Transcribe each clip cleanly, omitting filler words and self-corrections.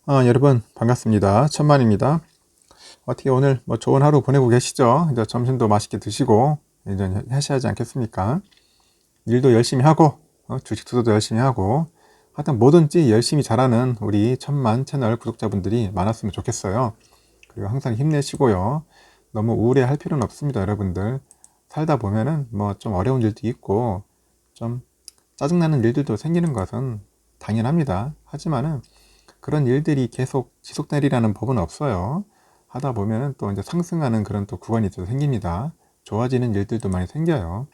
여러분 반갑습니다. 천만입니다. 어떻게 오늘 좋은 하루 보내고 계시죠? 이제 점심도 맛있게 드시고 이제 하셔야지 않겠습니까? 일도 열심히 하고 주식 투자도 열심히 하고 하여튼 뭐든지 열심히 잘하는 우리 천만 채널 구독자분들이 많았으면 좋겠어요. 그리고 항상 힘내시고요. 너무 우울해할 필요는 없습니다, 여러분들. 살다 보면은 좀 어려운 일도 있고 좀 짜증나는 일들도 생기는 것은 당연합니다. 하지만은 그런 일들이 계속 지속되리라는 법은 없어요. 하다 보면은 또 이제 상승하는 그런 또 구간이 또 생깁니다. 좋아지는 일들도 많이 생겨요.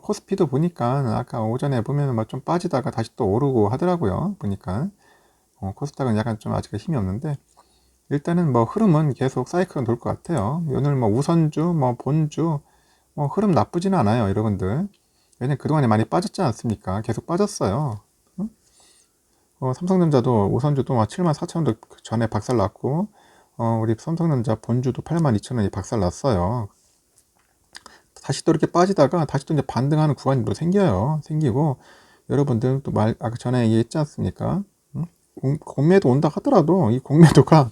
코스피도 보니까 아까 오전에 보면은 좀 빠지다가 다시 또 오르고 하더라고요. 보니까 코스닥은 약간 좀 아직 힘이 없는데 일단은 흐름은 계속 사이클은 돌 것 같아요. 오늘 우선주, 본주 흐름 나쁘지는 않아요, 여러분들. 왜냐면 그동안에 많이 빠졌지 않습니까? 계속 빠졌어요. 삼성전자도 우선주도 74,000원도 전에 박살났고 우리 삼성전자 본주도 82,000원이 박살났어요. 다시 또 이렇게 빠지다가 다시 또 이제 반등하는 구간이 또 생기고 여러분들 또 아까 전에 얘기했지 않습니까? 공매도 온다 하더라도 이 공매도가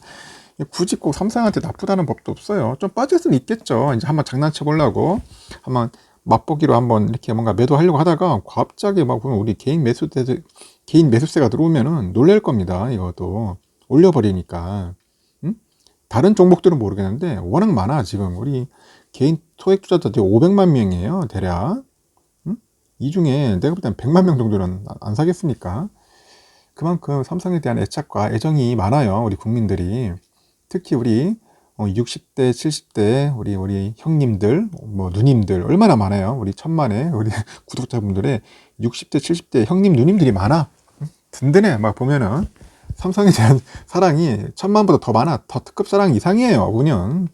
굳이 꼭 삼성한테 나쁘다는 법도 없어요. 좀 빠질 수는 있겠죠. 이제 한번 장난쳐 보려고 한번 맛보기로 한번 이렇게 뭔가 매도하려고 하다가 갑자기 보면 우리 개인 매수세가 들어오면은 놀랄 겁니다. 이것도 올려버리니까. 다른 종목들은 모르겠는데 워낙 많아. 지금 우리 개인 소액 투자자들이 500만 명이에요, 대략. 이 중에 내가 볼 때는 100만 명 정도는 안 사겠습니까? 그만큼 삼성에 대한 애착과 애정이 많아요, 우리 국민들이. 특히 우리 60대, 70대 우리 형님들, 누님들 얼마나 많아요. 우리 천만의 우리 구독자분들의 60대, 70대 형님, 누님들이 많아. 든든해. 보면은 삼성에 대한 사랑이 천만보다 더 많아. 더 특급 사랑 이상이에요, 그냥.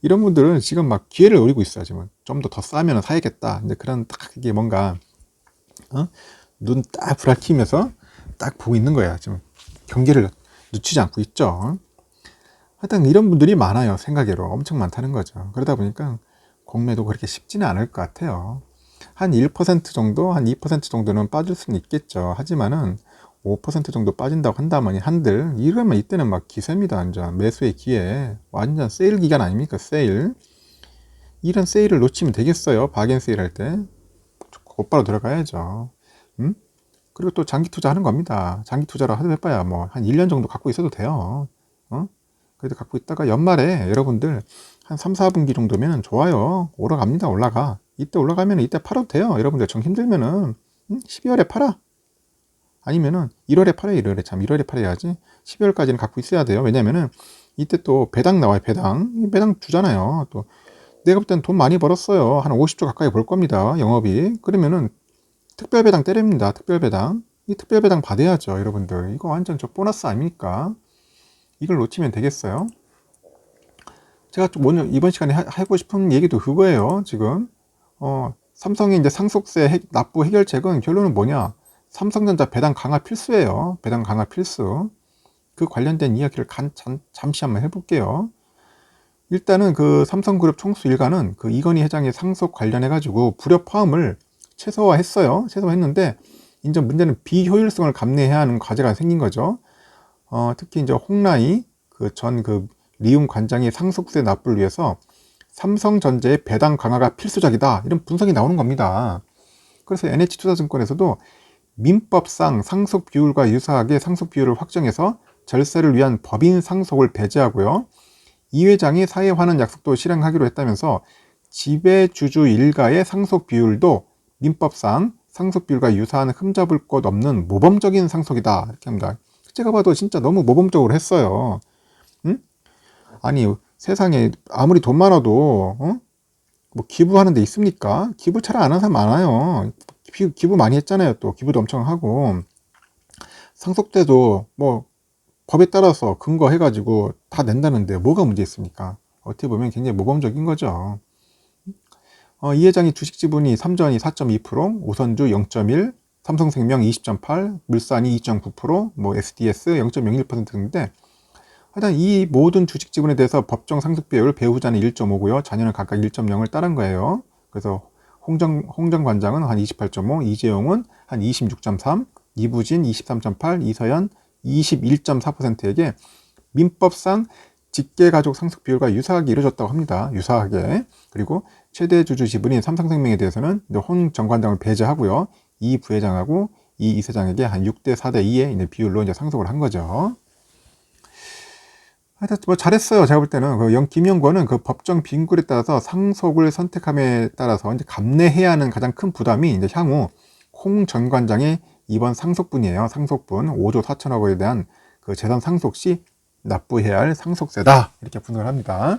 이런 분들은 지금 기회를 노리고 있어요. 지금 좀 더 싸면 사야겠다. 이제 그런 딱 이게 뭔가 눈 딱 부라키면서 딱 보고 있는 거야. 지금 경계를 늦추지 않고 있죠. 하여튼 이런 분들이 많아요. 생각외로 엄청 많다는 거죠. 그러다 보니까 공매도 그렇게 쉽지는 않을 것 같아요. 한 1% 정도, 한 2% 정도는 빠질 수는 있겠죠. 하지만은 5% 정도 빠진다고 한다면 이러면 이때는 기세입니다. 완전 매수의 기회, 완전 세일 기간 아닙니까? 세일. 이런 세일을 놓치면 되겠어요. 바겐 세일 할 때 곧바로 들어가야죠. 그리고 또 장기 투자하는 겁니다. 장기 투자로 하도 해봐야 한 1년 정도 갖고 있어도 돼요. 그래도 갖고 있다가 연말에 여러분들 한 3, 4분기 정도면 좋아요. 올라갑니다. 올라가. 이때 올라가면 이때 팔아도 돼요. 여러분들 정 힘들면은 12월에 팔아. 아니면은 1월에 팔아요. 1월에 팔아야지. 12월까지는 갖고 있어야 돼요. 왜냐면은 이때 또 배당 나와요. 배당 주잖아요. 또 내가 볼 땐 돈 많이 벌었어요. 한 50조 가까이 벌 겁니다. 영업이. 그러면은 특별 배당 때립니다. 특별 배당. 이 특별 배당 받아야죠. 여러분들. 이거 완전 저 보너스 아닙니까? 이걸 놓치면 되겠어요? 제가 좀 오늘 이번 시간에 하고 싶은 얘기도 그거예요. 지금 삼성의 이제 상속세 납부 해결책은 결론은 뭐냐? 삼성전자 배당 강화 필수예요. 배당 강화 필수. 그 관련된 이야기를 잠시 한번 해볼게요. 일단은 그 삼성그룹 총수 일가는 그 이건희 회장의 상속 관련해 가지고 불협 화음을 최소화했어요. 최소화했는데 이제 문제는 비효율성을 감내해야 하는 과제가 생긴 거죠. 특히 이제 홍라이 그 리움 관장의 상속세 납부를 위해서 삼성전자의 배당 강화가 필수적이다. 이런 분석이 나오는 겁니다. 그래서 NH투자증권에서도 민법상 상속 비율과 유사하게 상속 비율을 확정해서 절세를 위한 법인 상속을 배제하고요. 이 회장이 사회 환원 약속도 실행하기로 했다면서 지배주주 일가의 상속 비율도 민법상 상속 비율과 유사한 흠잡을 것 없는 모범적인 상속이다. 이렇게 합니다. 제가 봐도 진짜 너무 모범적으로 했어요. 응? 아니 세상에 아무리 돈 많아도 기부하는 데 있습니까? 기부 잘 안 하는 사람 많아요. 기부 많이 했잖아요. 또 기부도 엄청 하고 상속 때도 법에 따라서 근거해가지고 다 낸다는데 뭐가 문제 있습니까? 어떻게 보면 굉장히 모범적인 거죠. 이 회장이 주식 지분이 삼전이 4.2%, 오선주 0.1, 삼성생명 20.8, 물산이 2.9%, SDS 0.01%인데 하여튼 이 모든 주식 지분에 대해서 법정 상속 비율 배우자는 1.5고요. 자녀는 각각 1.0을 따른 거예요. 그래서 홍정 관장은 한 28.5, 이재용은 한 26.3, 이부진 23.8, 이서연 21.4%에게 민법상 직계가족 상속 비율과 유사하게 이루어졌다고 합니다. 유사하게. 그리고 최대 주주 지분인 삼성생명에 대해서는 홍 전 관장을 배제하고요. 이 부회장하고 이 이사장에게 한 6대 4대 2의 비율로 이제 상속을 한 거죠. 하여튼 뭐 잘했어요. 제가 볼 때는 김영권은 그 법정 빈굴에 따라서 상속을 선택함에 따라서 이제 감내해야 하는 가장 큰 부담이 이제 향후 홍 전 관장의 이번 상속분이에요. 상속분 5조 4천억 원에 대한 그 재산 상속 시 납부해야 할 상속세다. 이렇게 분석을 합니다.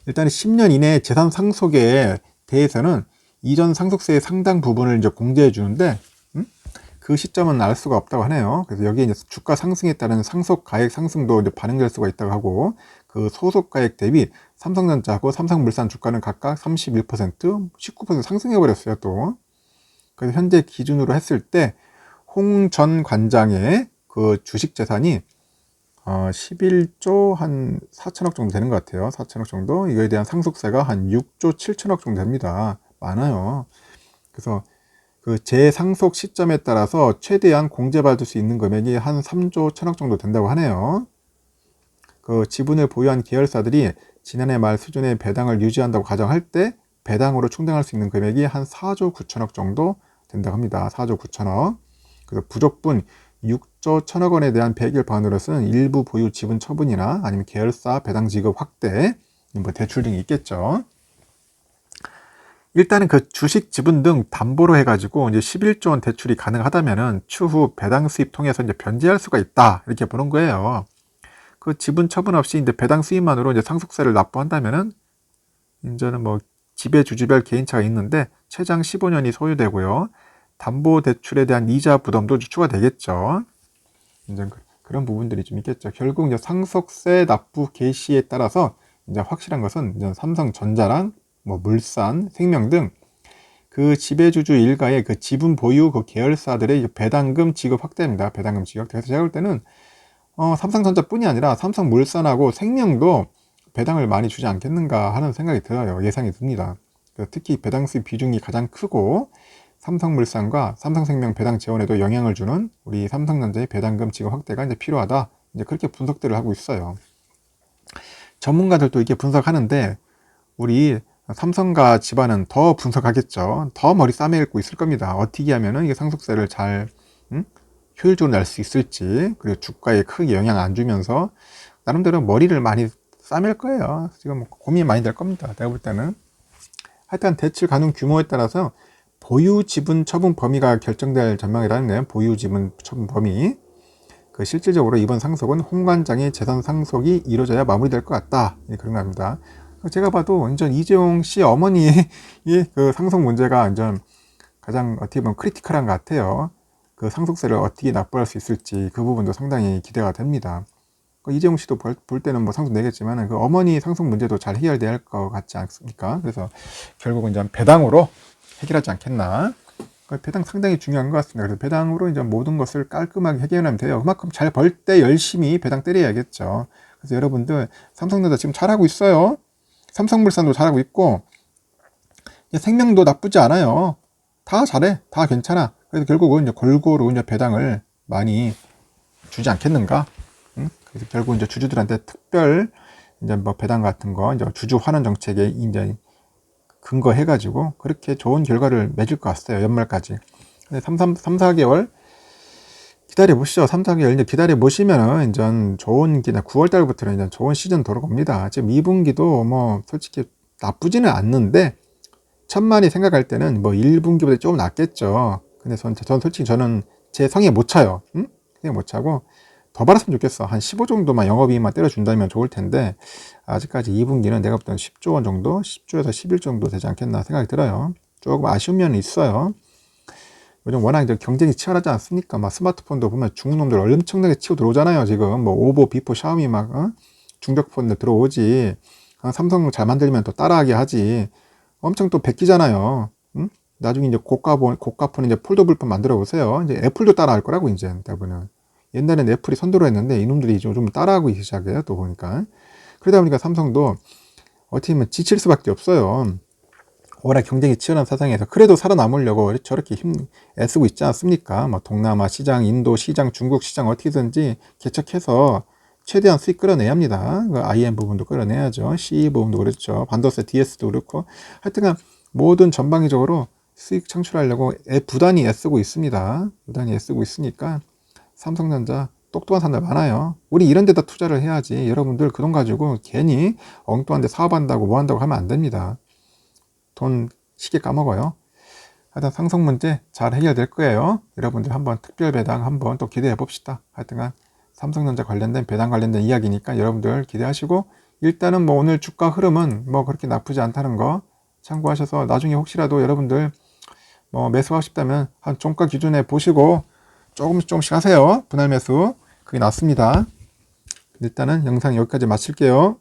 일단 10년 이내 재산 상속에 대해서는 이전 상속세의 상당 부분을 이제 공제해 주는데 그 시점은 알 수가 없다고 하네요. 그래서 여기에 이제 주가 상승에 따른 상속 가액 상승도 이제 반영될 수가 있다고 하고, 그 소속 가액 대비 삼성전자하고 삼성물산 주가는 각각 31%, 19% 상승해 버렸어요, 또. 그래서 현재 기준으로 했을 때 홍 전 관장의 그 주식 재산이 11조 한 4천억 정도 되는 것 같아요. 4천억 정도. 이거에 대한 상속세가 한 6조 7천억 정도 됩니다. 많아요. 그래서 그 재상속 시점에 따라서 최대한 공제받을 수 있는 금액이 한 3조 1천억 정도 된다고 하네요. 그 지분을 보유한 계열사들이 지난해 말 수준의 배당을 유지한다고 가정할 때 배당으로 충당할 수 있는 금액이 한 4조 9천억 정도 된다고 합니다. 4조 9천억. 그래서 부족분 6조 1천억 원에 대한 배결 방안으로서는 일부 보유 지분 처분이나 아니면 계열사 배당 지급 확대, 뭐 대출 등이 있겠죠. 일단은 그 주식 지분 등 담보로 해가지고 이제 11조 원 대출이 가능하다면은 추후 배당 수입 통해서 이제 변제할 수가 있다. 이렇게 보는 거예요. 그 지분 처분 없이 이제 배당 수입만으로 이제 상속세를 납부한다면은 이제는 뭐 지배 주주별 개인차가 있는데 최장 15년이 소요되고요. 담보 대출에 대한 이자 부담도 추가되겠죠. 이제 그런 부분들이 좀 있겠죠. 결국 이제 상속세 납부 개시에 따라서 이제 확실한 것은 이제 삼성전자랑 뭐 물산, 생명 등 그 지배주주 일가의 그 지분 보유 그 계열사들의 배당금 지급 확대입니다. 배당금 지급. 그래서 제가 볼 때는 삼성전자뿐이 아니라 삼성물산하고 생명도 배당을 많이 주지 않겠는가 하는 생각이 들어요. 예상이 듭니다. 특히 배당 수입 비중이 가장 크고 삼성물산과 삼성생명 배당 지원에도 영향을 주는 우리 삼성전자의 배당금 지급 확대가 이제 필요하다. 이제 그렇게 분석들을 하고 있어요. 전문가들도 이렇게 분석하는데 우리 삼성가 집안은 더 분석하겠죠. 더 머리 싸매고 있을 겁니다. 어떻게 하면은 이게 상속세를 잘 효율적으로 낼 수 있을지, 그리고 주가에 크게 영향 안 주면서 나름대로 머리를 많이 싸맬 거예요. 지금 고민이 많이 될 겁니다. 내가 볼 때는. 하여튼 대출 가능 규모에 따라서 보유 지분 처분 범위가 결정될 전망이라는 거예요. 보유 지분 처분 범위. 그 실질적으로 이번 상속은 홍 관장의 재산 상속이 이루어져야 마무리될 것 같다. 그런 겁니다. 제가 봐도 완전 이재용 씨 어머니의 그 상속 문제가 완전 가장 어떻게 보면 크리티컬한 것 같아요. 그 상속세를 어떻게 납부할 수 있을지 그 부분도 상당히 기대가 됩니다. 이재용 씨도 볼 때는 뭐 상속 내겠지만 그 어머니 상속 문제도 잘 해결돼야 할 것 같지 않습니까? 그래서 결국은 이제 배당으로 해결하지 않겠나. 배당 상당히 중요한 것 같습니다. 그래서 배당으로 이제 모든 것을 깔끔하게 해결하면 돼요. 그만큼 잘 벌 때 열심히 배당 때려야겠죠. 그래서 여러분들 삼성전자 지금 잘하고 있어요. 삼성물산도 잘하고 있고 생명도 나쁘지 않아요. 다 잘해. 다 괜찮아. 그래서 결국은 이제 골고루 이제 배당을 많이 주지 않겠는가? 그래서 결국 이제 주주들한테 특별 이제 뭐 배당 같은 거 이제 주주 환원 정책에 이제 근거해가지고 그렇게 좋은 결과를 맺을 것 같아요. 연말까지. 근데 3, 4개월 기다려 보시죠. 3, 4개월 이제 기다려 보시면은 이제 좋은 9월 달부터는 이제 좋은 시즌 돌아옵니다. 지금 2분기도 뭐 솔직히 나쁘지는 않는데 천만이 생각할 때는 뭐 1분기보다 조금 낫겠죠. 근데 전 솔직히 저는 제 성에 못 차요. 그냥 못 차고 더 받았으면 좋겠어. 한 15 정도만 영업이익만 때려준다면 좋을 텐데 아직까지 2분기는 내가 볼 때는 10조 원 정도, 10조에서 11 정도 되지 않겠나 생각이 들어요. 조금 아쉬운 면이 있어요. 요즘 워낙 이제 경쟁이 치열하지 않습니까? 막 스마트폰도 보면 중국 놈들 엄청나게 치고 들어오잖아요. 지금 뭐 오보, 비포, 샤오미 막 중저폰들 들어오지. 삼성 잘 만들면 또 따라하게 하지. 엄청 또 베끼잖아요. 나중에 이제 고가폰 이제 폴더블폰 만들어 보세요. 이제 애플도 따라할 거라고 이제 대부분. 옛날에는 애플이 선도를 했는데 이놈들이 좀 따라하고 시작해요. 또 보니까. 그러다 보니까 삼성도 어떻게 보면 지칠 수밖에 없어요. 워낙 경쟁이 치열한 세상에서 그래도 살아남으려고 저렇게 애쓰고 있지 않습니까? 뭐 동남아 시장, 인도 시장, 중국 시장 어떻게든지 개척해서 최대한 수익 끌어내야 합니다. 그 IM 부분도 끌어내야죠. CE 부분도 그렇죠. 반도체 DS도 그렇고 하여튼간 모든 전방위적으로 수익 창출하려고 부단히 애쓰고 있습니다. 부단히 애쓰고 있으니까 삼성전자 똑똑한 사람들 많아요. 우리 이런 데다 투자를 해야지. 여러분들 그 돈 가지고 괜히 엉뚱한 데 사업한다고 뭐 한다고 하면 안 됩니다. 돈 쉽게 까먹어요. 하여튼 상속 문제 잘 해결될 거예요. 여러분들 한번 특별 배당 한번 또 기대해 봅시다. 하여튼간 삼성전자 관련된 배당 관련된 이야기니까 여러분들 기대하시고 일단은 뭐 오늘 주가 흐름은 뭐 그렇게 나쁘지 않다는 거 참고하셔서 나중에 혹시라도 여러분들 뭐 매수하고 싶다면 한 종가 기준에 보시고 조금씩 하세요. 분할 매수 그게 낫습니다. 일단은 영상 여기까지 마칠게요.